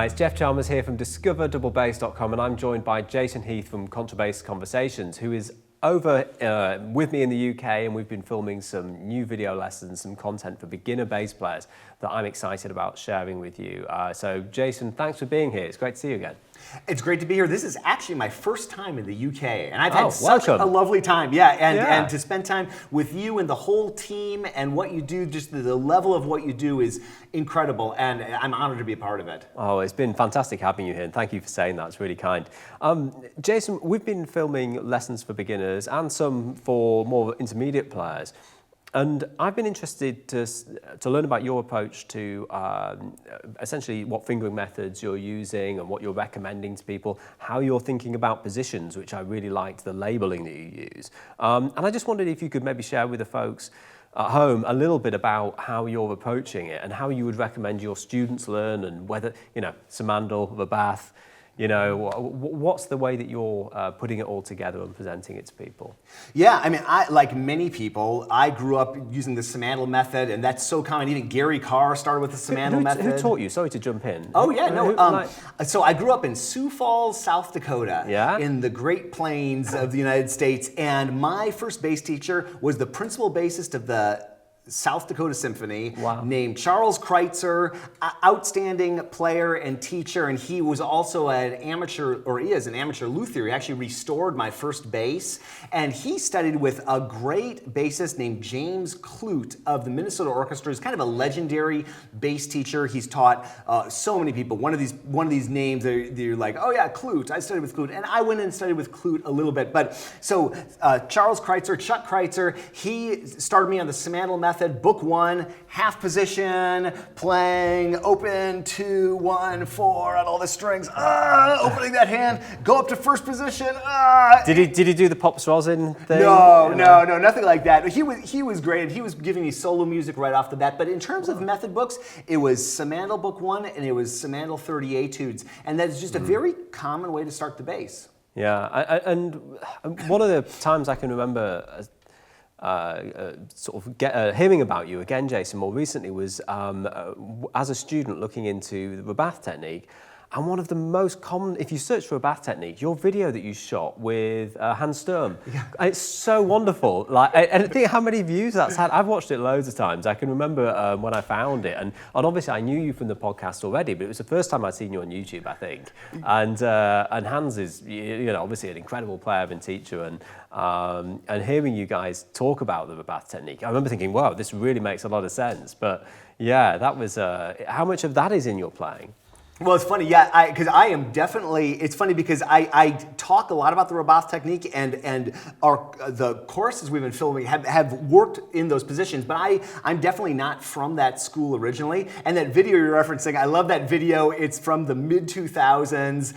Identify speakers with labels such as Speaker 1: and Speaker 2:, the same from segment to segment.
Speaker 1: Hi, it's Geoff Chalmers here from discoverdouble-bass.com, and I'm joined by Jason Heath from Contrabass Conversations, who is over with me in the UK, and we've been filming some new video lessons, some content for beginner bass players that I'm excited about sharing with you. So Jason, thanks for being here. It's great to see you again.
Speaker 2: It's great to be here. This is actually my first time in the UK, and I've had such
Speaker 1: welcome.
Speaker 2: a lovely time. And to spend time with you and the whole team and what you do, just the level of what you do is incredible, and I'm honored to be a part of it.
Speaker 1: Oh, it's been fantastic having you here, and thank you for saying that. It's really kind. Jason, we've been filming lessons for beginners and some for more intermediate players. And I've been interested to learn about your approach to essentially what fingering methods you're using and what you're recommending to people, how you're thinking about positions, which I really liked the labeling that you use. And I just wondered if you could maybe share with the folks at home a little bit about how you're approaching it and how you would recommend your students learn, and whether, Simandl, Rabbath, what's the way that you're putting it all together and presenting it to people?
Speaker 2: Yeah, I mean, like many people, I grew up using the Simandl method, and that's so common. Even Gary Carr started with the Simandl method.
Speaker 1: Who taught you? Sorry to jump in.
Speaker 2: Oh yeah, so I grew up in Sioux Falls, South Dakota, in the Great Plains of the United States, and my first bass teacher was the principal bassist of the South Dakota Symphony, named Charles Kreitzer, outstanding player and teacher, and he was also an amateur, or is an amateur luthier. He actually restored my first bass, and he studied with a great bassist named James Clute of the Minnesota Orchestra. He's kind of a legendary bass teacher. He's taught so many people. One of these names, they're like, oh yeah, Clute. I studied with Clute, and I went and studied with Clute a little bit. But so Charles Kreitzer, Chuck Kreitzer, he started me on the Simandl method. Book 1, half position, playing, open, 2, 1, 4 on all the strings, opening that hand, go up to first position.
Speaker 1: Did he do the Pops Rosin thing?
Speaker 2: No, nothing like that. He was great. He was giving me solo music right off the bat. But in terms of method books, it was Simandl Book 1 and it was Simandl 30 Etudes, and that's just a very common way to start the bass.
Speaker 1: Yeah, and one of the times I can remember hearing about you again, Jason, more recently was as a student looking into the Rabbath technique. And one of the most common, if you search for a Rabbath technique, your video that you shot with Hans Sturm, it's so wonderful. And think how many views that's had. I've watched it loads of times. I can remember when I found it, and obviously I knew you from the podcast already, but it was the first time I'd seen you on YouTube, I think. And Hans is, obviously an incredible player and teacher, and hearing you guys talk about the Rabbath technique, I remember thinking, wow, this really makes a lot of sense. But yeah, that was how much of that is in your playing?
Speaker 2: Well, it's funny, because I am definitely, it's funny because I talk a lot about the Rabbath technique, and the choruses we've been filming have worked in those positions, but I'm definitely not from that school originally. And that video you're referencing, I love that video. It's from the mid-2000s,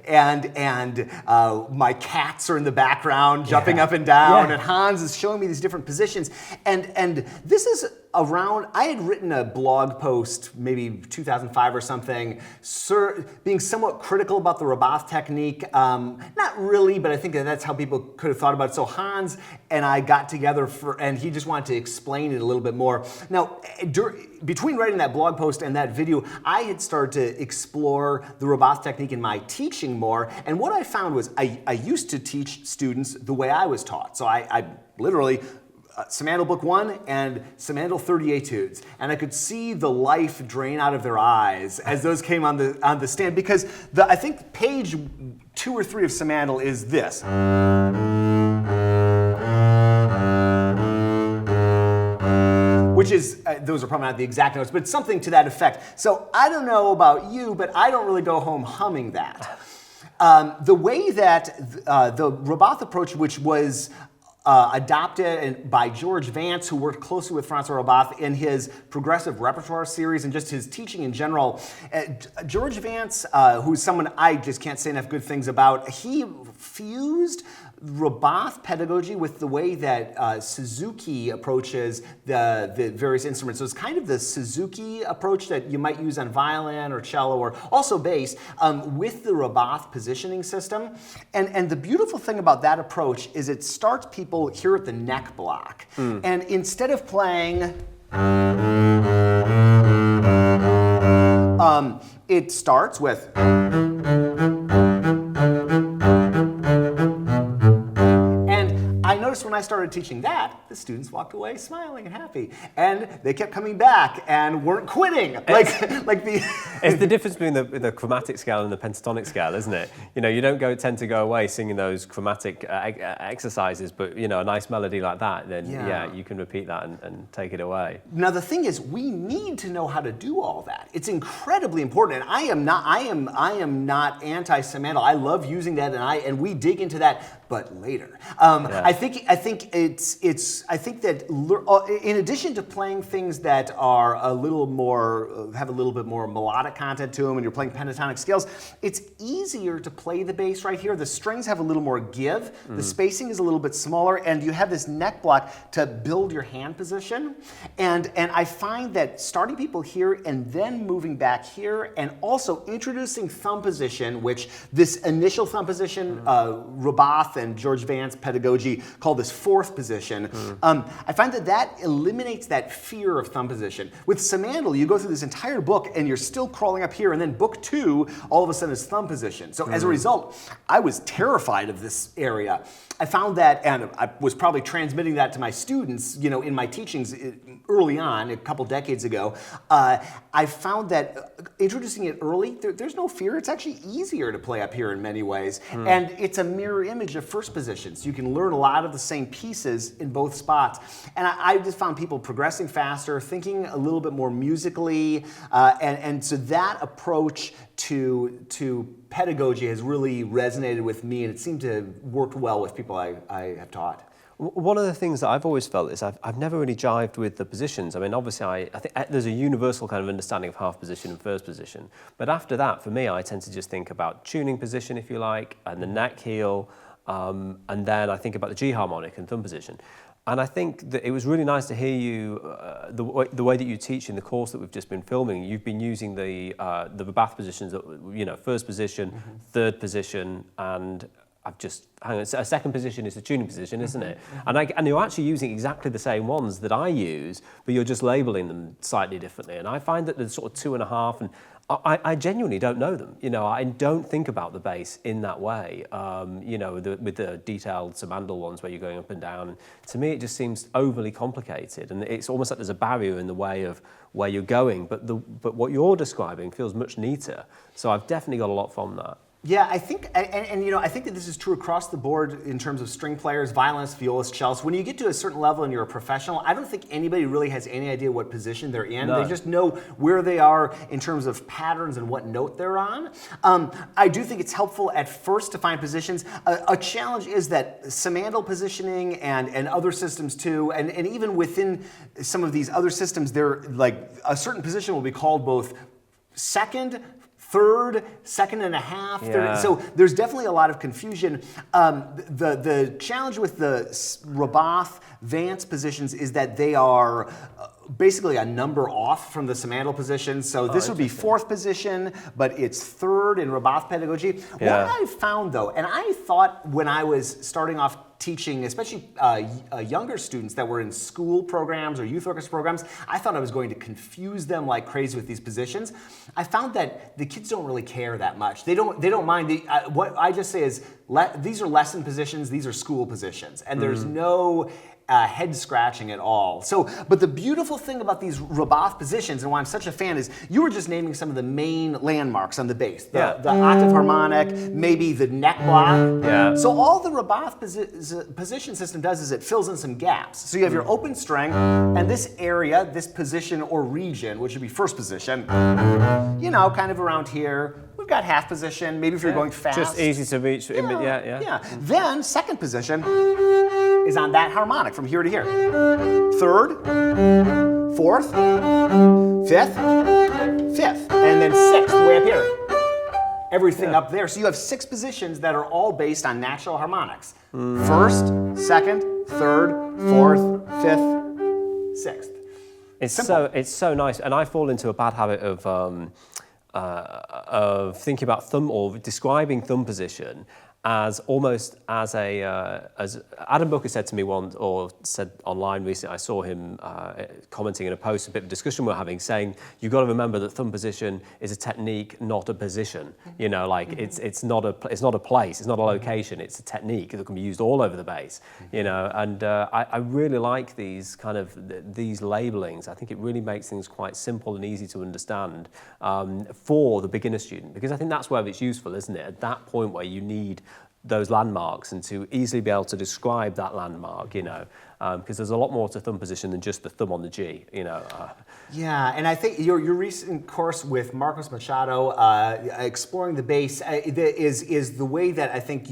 Speaker 2: and my cats are in the background jumping up and down, and Hans is showing me these different positions. And this is around, I had written a blog post, maybe 2005 or something, being somewhat critical about the Rabbath technique. Not really, but I think that's how people could have thought about it. So Hans and I got together and he just wanted to explain it a little bit more. Now, between writing that blog post and that video, I had started to explore the Rabbath technique in my teaching more. And what I found was I used to teach students the way I was taught. So I literally, Simandl Book 1 and Simandl 30 Etudes, and I could see the life drain out of their eyes as those came on the stand, because I think page 2 or 3 of Simandl is this. Which is, those are probably not the exact notes, but something to that effect. So I don't know about you, but I don't really go home humming that. The way that the Rabbath approach, which was adopted by George Vance, who worked closely with Francois Rabbath in his progressive repertoire series and just his teaching in general. George Vance, who's someone I just can't say enough good things about, he fused Rabbath pedagogy with the way that Suzuki approaches the various instruments. So it's kind of the Suzuki approach that you might use on violin or cello or also bass with the Rabbath positioning system. And the beautiful thing about that approach is it starts people here at the neck block. And instead of playing It starts with... I noticed when I started teaching that, the students walked away smiling and happy, and they kept coming back and weren't quitting.
Speaker 1: It's the difference between the chromatic scale and the pentatonic scale, isn't it? You know, you don't tend to go away singing those chromatic exercises, but you know, a nice melody like that, then yeah you can repeat that and take it away.
Speaker 2: Now the thing is, we need to know how to do all that. It's incredibly important, and I am not anti-Simandl. I love using that, and we dig into that, but later. I think that in addition to playing things that are have a little bit more melodic content to them, and you're playing pentatonic scales, it's easier to play the bass right here. The strings have a little more give. The spacing is a little bit smaller, and you have this neck block to build your hand position. And I find that starting people here and then moving back here, and also introducing thumb position, which this initial thumb position, Rabbath and George Vance's pedagogy call this fourth position. I find that eliminates that fear of thumb position. With Simandl, you go through this entire book and you're still crawling up here, and then book 2 all of a sudden is thumb position. So as a result, I was terrified of this area. I found that, and I was probably transmitting that to my students, you know, in my teachings early on, a couple decades ago. I found that introducing it early, there's no fear. It's actually easier to play up here in many ways. And it's a mirror image of first positions. You can learn a lot of the same pieces in both spots. And I just found people progressing faster, thinking a little bit more musically. And so that approach to pedagogy has really resonated with me, and it seemed to have worked well with people I have taught.
Speaker 1: One of the things that I've always felt is I've never really jived with the positions. I mean, obviously, I think there's a universal kind of understanding of half position and first position. But after that, for me, I tend to just think about tuning position, if you like, and the neck heel, and then I think about the G harmonic and thumb position. And I think that it was really nice to hear you, the way that you teach in the course that we've just been filming. You've been using the Rabbath positions, you know, first position, third position, and a second position is the tuning position, isn't it? And you're actually using exactly the same ones that I use, but you're just labeling them slightly differently. And I find that there's sort of 2.5, and I genuinely don't know them. You know, I don't think about the bass in that way. You know, with the detailed Simandl ones where you're going up and down. To me, it just seems overly complicated, and it's almost like there's a barrier in the way of where you're going. But what you're describing feels much neater. So I've definitely got a lot from that.
Speaker 2: Yeah, I think, and you know, I think that this is true across the board in terms of string players, violinists, violists, cellists. When you get to a certain level and you're a professional, I don't think anybody really has any idea what position they're in. No. They just know where they are in terms of patterns and what note they're on. I do think it's helpful at first to find positions. A challenge is that Simandl positioning and other systems too, and even within some of these other systems, they're like a certain position will be called both second, third, second and a half.
Speaker 1: Yeah.
Speaker 2: Third. So there's definitely a lot of confusion. The challenge with the Rabbath Vance positions is that they are basically a number off from the Simandl position. So this would be fourth position, but it's third in Rabbath pedagogy.
Speaker 1: Yeah.
Speaker 2: What I found though, and I thought when I was starting off teaching, especially younger students that were in school programs or youth orchestra programs, I thought I was going to confuse them like crazy with these positions. I found that the kids don't really care that much. They don't mind. What I just say is these are lesson positions, these are school positions, and there's no head scratching at all. So, but the beautiful thing about these Rabbath positions, and why I'm such a fan, is you were just naming some of the main landmarks on the bass. The octave harmonic, maybe the neck block.
Speaker 1: Yeah.
Speaker 2: So all the Rabbath position system does is it fills in some gaps. So you have your open string, and this area, this position or region, which would be first position, you know, kind of around here. We've got half position, maybe if you're going fast.
Speaker 1: Just easy to reach.
Speaker 2: Yeah. Then second position is on that harmonic from here to here. Third, fourth, fifth, and then sixth way up here. Everything up there. So you have 6 positions that are all based on natural harmonics. First, second, third, fourth, fifth, sixth.
Speaker 1: It's so nice, and I fall into a bad habit of thinking about thumb or describing thumb position as almost as as Adam Booker said to me once, or said online recently, I saw him commenting in a post, a bit of discussion we're having, saying you've got to remember that thumb position is a technique, not a position. You know, like it's not a place, it's not a location, it's a technique that can be used all over the bass. You know, and I really like these kind of these labelings. I think it really makes things quite simple and easy to understand for the beginner student, because I think that's where it's useful, isn't it? At that point where you need those landmarks and to easily be able to describe that landmark, you know, because there's a lot more to thumb position than just the thumb on the G, you know.
Speaker 2: Yeah, and I think your recent course with Marcos Machado, exploring the bass, is the way that I think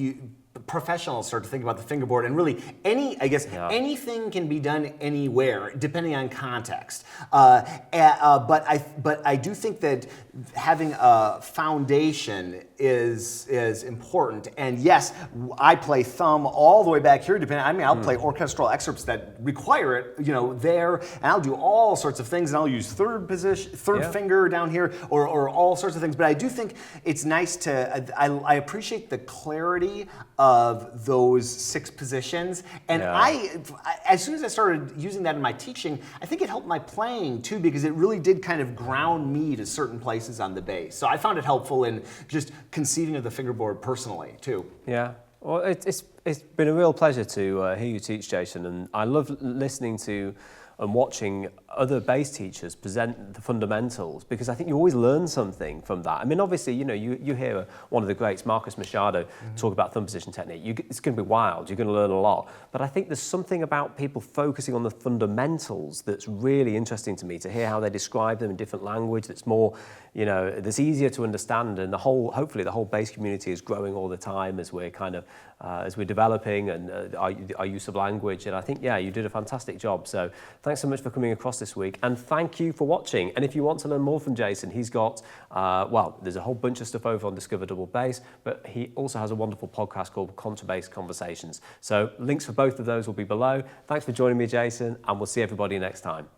Speaker 2: professionals start to think about the fingerboard, and really anything can be done anywhere depending on context. But I do think that having a foundation is important. And yes, I play thumb all the way back here. I'll play orchestral excerpts that require it, you know, there, and I'll do all sorts of things, and I'll use third finger down here, or all sorts of things. But I do think it's nice to. I appreciate the clarity of those 6 positions, and I as soon as I started using that in my teaching, I think it helped my playing too, because it really did kind of ground me to certain places on the bass. So I found it helpful in just conceiving of the fingerboard personally too.
Speaker 1: Yeah, well, it's been a real pleasure to hear you teach, Jason, and I love listening to and watching other bass teachers present the fundamentals, because I think you always learn something from that. I mean, obviously, you know, you hear one of the greats, Marcos Machado, talk about thumb position technique. It's going to be wild. You're going to learn a lot. But I think there's something about people focusing on the fundamentals that's really interesting to me, to hear how they describe them in different language that's more, you know, that's easier to understand. And hopefully the whole bass community is growing all the time as we're kind of, as we're developing and our use of language. And I think, yeah, you did a fantastic job. So thanks so much for coming across this week, and thank you for watching. And if you want to learn more from Jason, he's got, there's a whole bunch of stuff over on Discover Double Bass, but he also has a wonderful podcast called Contrabass Conversations. So links for both of those will be below. Thanks for joining me, Jason, and we'll see everybody next time.